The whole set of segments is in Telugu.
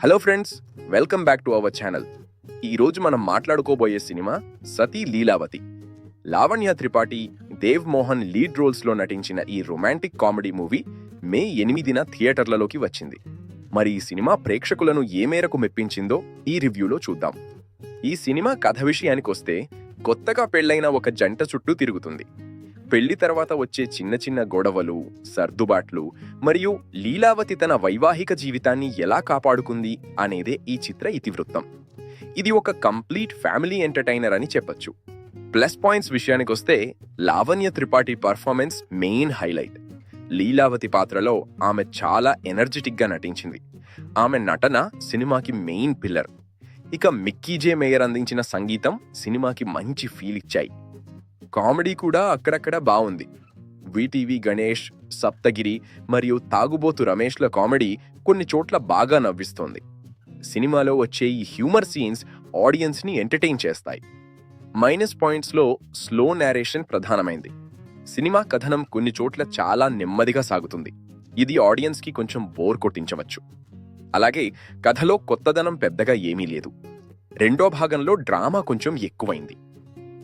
Hello friends, welcome back to our channel. ఈరోజు మనం మాట్లాడుకోబోయే సినిమా సతీ లీలావతి. లావణ్య త్రిపాఠి, దేవ్ మోహన్ లీడ్ రోల్స్లో నటించిన ఈ రొమాంటిక్ కామెడీ మూవీ మే 8న థియేటర్లలోకి వచ్చింది. మరి ఈ సినిమా ప్రేక్షకులను ఏ మేరకు మెప్పించిందో ఈ రివ్యూలో చూద్దాం. ఈ సినిమా కథ విషయానికొస్తే కొత్తగా పెళ్లైన ఒక జంట చుట్టూ తిరుగుతుంది. పెళ్లి తర్వాత వచ్చే చిన్న చిన్న గొడవలు, సర్దుబాట్లు మరియు లీలావతి తన వైవాహిక జీవితాన్ని ఎలా కాపాడుకుంది అనేదే ఈ చిత్ర ఇతివృత్తం. ఇది ఒక కంప్లీట్ ఫ్యామిలీ ఎంటర్టైనర్ అని చెప్పొచ్చు. ప్లస్ పాయింట్స్ విషయానికొస్తే Lavanya Tripathi performance main highlight. Leelavati పాత్రలో ఆమె చాలా ఎనర్జెటిక్గా నటించింది. ఆమె నటన సినిమాకి మెయిన్ పిల్లర్. ఇక మిక్కీ జే మేయర్ అందించిన సంగీతం సినిమాకి మంచి ఫీల్ ఇచ్చాయి. కామెడీ కూడా అక్కడక్కడ బాగుంది. విటివి గణేష్, సప్తగిరి మరియు తాగుబోతు రమేష్ల కామెడీ కొన్ని చోట్ల బాగా నవ్విస్తోంది. సినిమాలో వచ్చే ఈ హ్యూమర్ సీన్స్ ఆడియన్స్ని ఎంటర్టైన్ చేస్తాయి. మైనస్ పాయింట్స్లో స్లో నేరేషన్ ప్రధానమైంది. సినిమా కథనం కొన్ని చోట్ల చాలా నెమ్మదిగా సాగుతుంది. ఇది ఆడియన్స్కి కొంచెం బోర్ కొట్టించవచ్చు. అలాగే కథలో కొత్తదనం పెద్దగా ఏమీ లేదు. రెండో భాగంలో డ్రామా కొంచెం ఎక్కువైంది.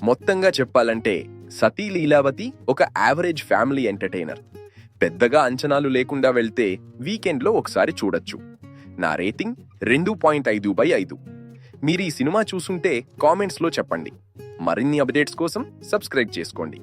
మొత్తంగా చెప్పాలంటే సతీ లీలావతి ఒక యావరేజ్ ఫ్యామిలీ ఎంటర్టైనర్. పెద్దగా అంచనాలు లేకుండా వెళ్తే వీకెండ్లో ఒకసారి చూడొచ్చు. నా రేటింగ్ 2.5/5. మీరు ఈ సినిమా చూసుంటే కామెంట్స్లో చెప్పండి. మరిన్ని అప్డేట్స్ కోసం సబ్స్క్రైబ్ చేసుకోండి.